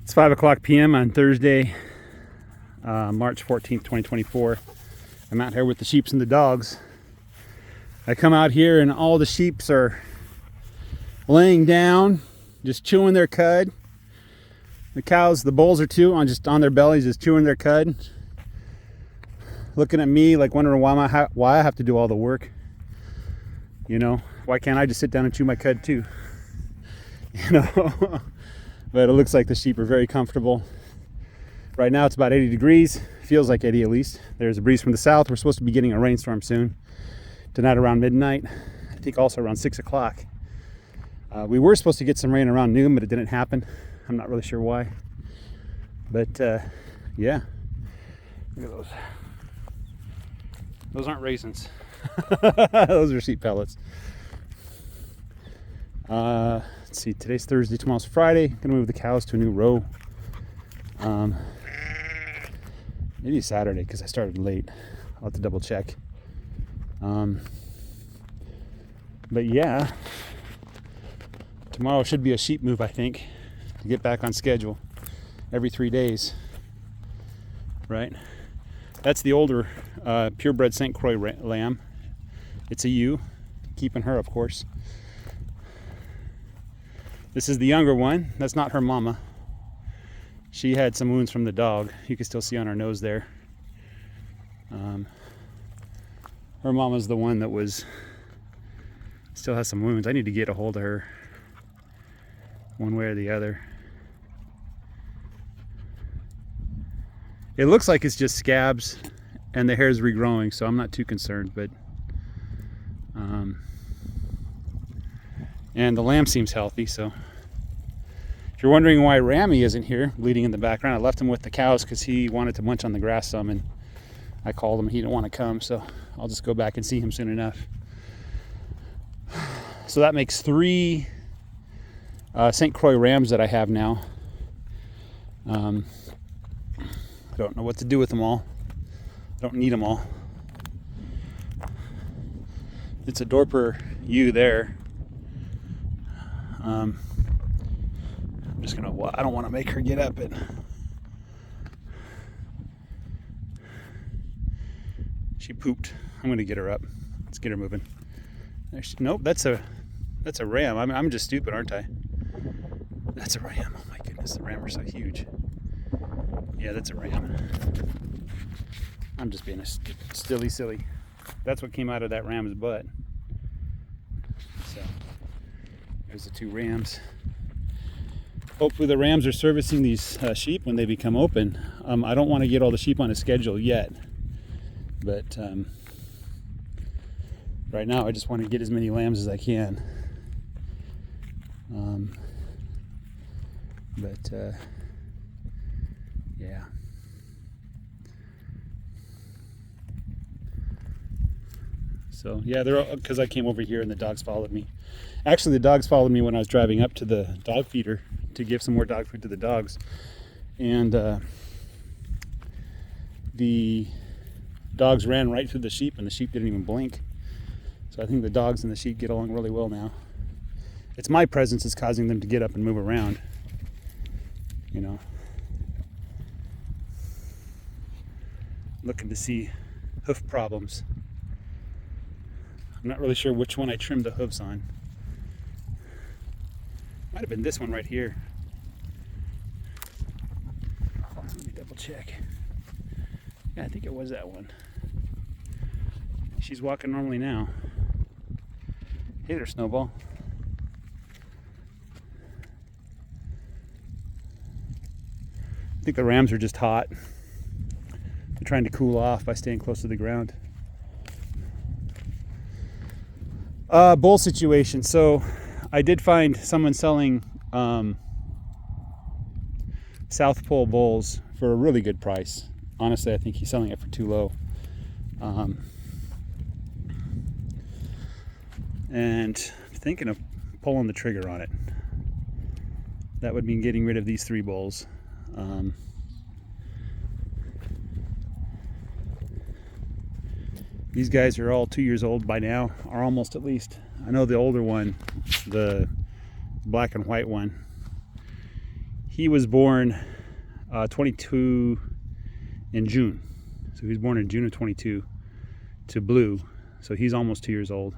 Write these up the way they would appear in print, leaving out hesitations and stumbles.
It's 5 o'clock p.m. on Thursday, March 14th, 2024. I'm out here with the sheeps and the dogs. I come out here and all the sheeps are laying down, just chewing their cud. The cows, the bulls are too, just on their bellies, just chewing their cud. Looking at me like wondering why I have to do all the work. You know, why can't I just sit down and chew my cud too? You know, but it looks like the sheep are very comfortable. Right now it's about 80 degrees, feels like 80 at least. There's a breeze from the south. We're supposed to be getting a rainstorm soon. Tonight around midnight, I think also around 6 o'clock. We were supposed to get some rain around noon, but it didn't happen. I'm not really sure why. But yeah, look at those. Those aren't raisins. Those are sheep pellets. Let's see, today's Thursday, tomorrow's Friday. Gonna move the cows to a new row. Maybe Saturday because I started late. I'll have to double check. But yeah, tomorrow should be a sheep move, I think, to get back on schedule every 3 days, right? That's the older purebred St. Croix lamb. It's a ewe, keeping her, of course. This is the younger one. That's not her mama. She had some wounds from the dog. You can still see on her nose there. Her mama's the one that still has some wounds. I need to get a hold of her one way or the other. It looks like it's just scabs and the hair is regrowing, so I'm not too concerned, but and the lamb seems healthy. So if you're wondering why Rammy isn't here bleeding in the background, I left him with the cows because he wanted to munch on the grass some, and I called him, he didn't want to come, so I'll just go back and see him soon enough. So that makes 3 St. Croix rams that I have now. I don't know what to do with them all. I don't need them all. It's a Dorper ewe there. I'm just gonna, I don't want to make her get up it. She pooped. I'm gonna get her up. Let's get her moving. Nope, that's a ram. I'm just stupid, aren't I? That's a ram. Oh my goodness, the ram are so huge. Yeah, that's a ram. I'm just being a silly. That's what came out of that ram's butt. So there's the 2 rams. Hopefully the rams are servicing these sheep when they become open. I don't want to get all the sheep on a schedule yet, but right now I just want to get as many lambs as I can. Yeah. So yeah, they're because I came over here and the dogs followed me. Actually, the dogs followed me when I was driving up to the dog feeder to give some more dog food to the dogs, and the dogs ran right through the sheep, and the sheep didn't even blink. So I think the dogs and the sheep get along really well now. It's my presence that's causing them to get up and move around, you know. Looking to see hoof problems. I'm not really sure which one I trimmed the hooves on. Might have been this one right here. Let me double check. Yeah, I think it was that one. She's walking normally now. Hey there, Snowball. I think the rams are just hot. They're trying to cool off by staying close to the ground. Bull situation. So I did find someone selling South Pole bulls for a really good price. Honestly, I think he's selling it for too low. And I'm thinking of pulling the trigger on it. That would mean getting rid of these 3 bulls. These guys are all 2 years old by now, or almost at least. I know the older one, the black and white one, He was born 22 in June. So he was born in June of 22 to Blue. So he's almost 2 years old.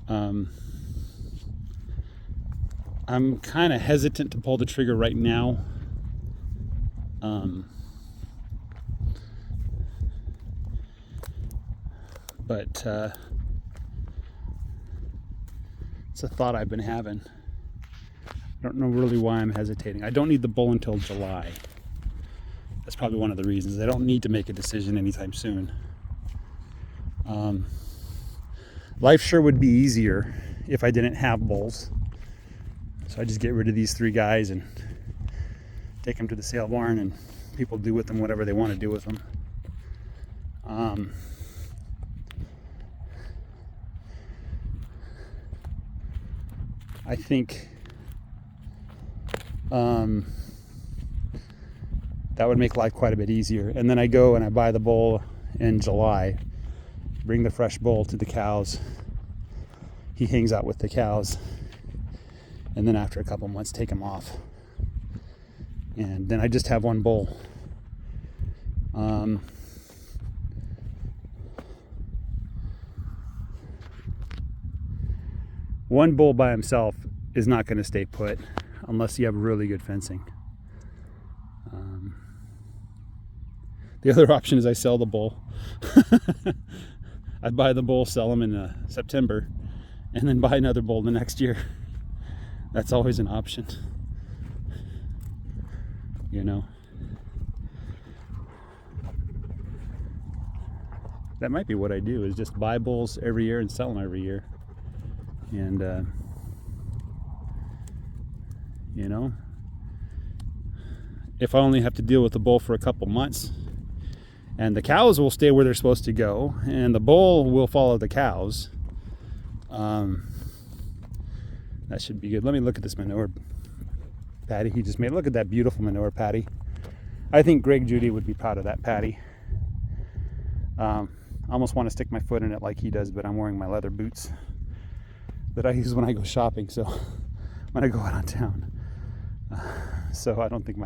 I'm kind of hesitant to pull the trigger right now. But it's a thought I've been having. I don't know really why I'm hesitating. I don't need the bull until July. That's probably one of the reasons. I don't need to make a decision anytime soon. Life sure would be easier if I didn't have bulls. So I just get rid of these 3 guys and take them to the sale barn, and people do with them whatever they want to do with them. I think that would make life quite a bit easier. And then I go and I buy the bull in July, bring the fresh bull to the cows. He hangs out with the cows, and then after a couple months take him off, and then I just have one bull. One bull by himself is not going to stay put unless you have really good fencing. The other option is I sell the bull. I buy the bull, sell him in September, and then buy another bull the next year. That's always an option, you know. That might be what I do, is just buy bulls every year and sell them every year. And you know, if I only have to deal with the bull for a couple months, and the cows will stay where they're supposed to go, and the bull will follow the cows, that should be good. Let me look at this manure patty he just made. Look at that beautiful manure patty. I think Greg Judy would be proud of that patty. I almost want to stick my foot in it like he does, but I'm wearing my leather boots that I use when I go shopping, so when I go out on town. So I don't think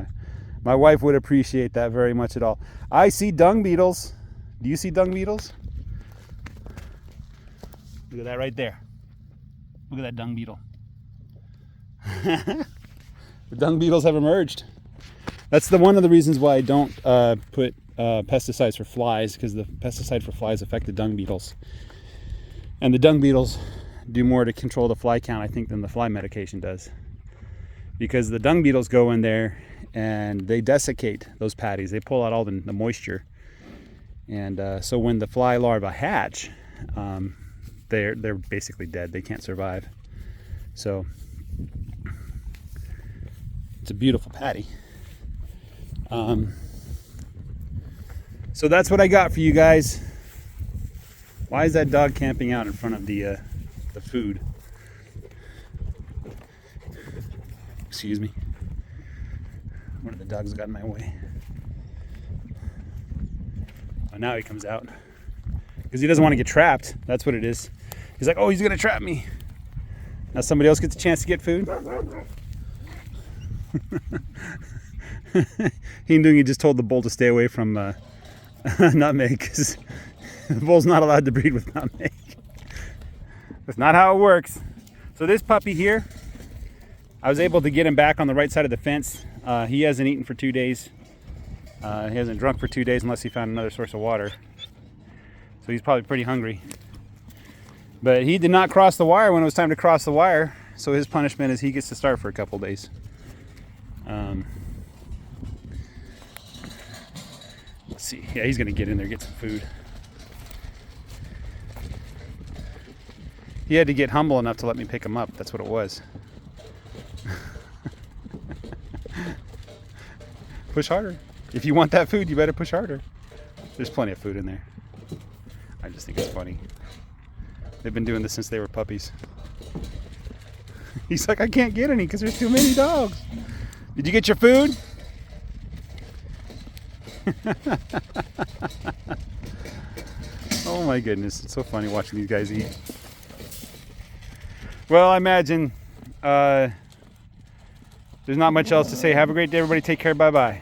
my wife would appreciate that very much at all. I see dung beetles. Do you see dung beetles? Look at that right there. Look at that dung beetle. The dung beetles have emerged. That's one of the reasons why I don't put pesticides for flies, because the pesticide for flies affect the dung beetles. And the dung beetles do more to control the fly count, I think, than the fly medication does. Because the dung beetles go in there and they desiccate those patties. They pull out all the moisture. And so when the fly larvae hatch, they're basically dead. They can't survive. So it's a beautiful patty. So that's what I got for you guys. Why is that dog camping out in front of the food? Excuse me. One of the dogs got in my way. Oh, now he comes out because he doesn't want to get trapped. That's what it is. He's like, oh, he's gonna trap me. Now somebody else gets a chance to get food. He just told the bull to stay away from nutmeg, because the bull's not allowed to breed with nutmeg. That's not how it works. So this puppy here, I was able to get him back on the right side of the fence. He hasn't eaten for 2 days. He hasn't drunk for 2 days unless he found another source of water. So he's probably pretty hungry. But he did not cross the wire when it was time to cross the wire. So his punishment is he gets to starve for a couple days. Let's see. Yeah, he's gonna get in there, get some food. He had to get humble enough to let me pick him up. That's what it was. Push harder. If you want that food, you better push harder. There's plenty of food in there. I just think it's funny. They've been doing this since they were puppies. He's like, I can't get any because there's too many dogs. Did you get your food? Oh my goodness, it's so funny watching these guys eat. Well, I imagine there's not much else to say. Have a great day, everybody. Take care. Bye-bye.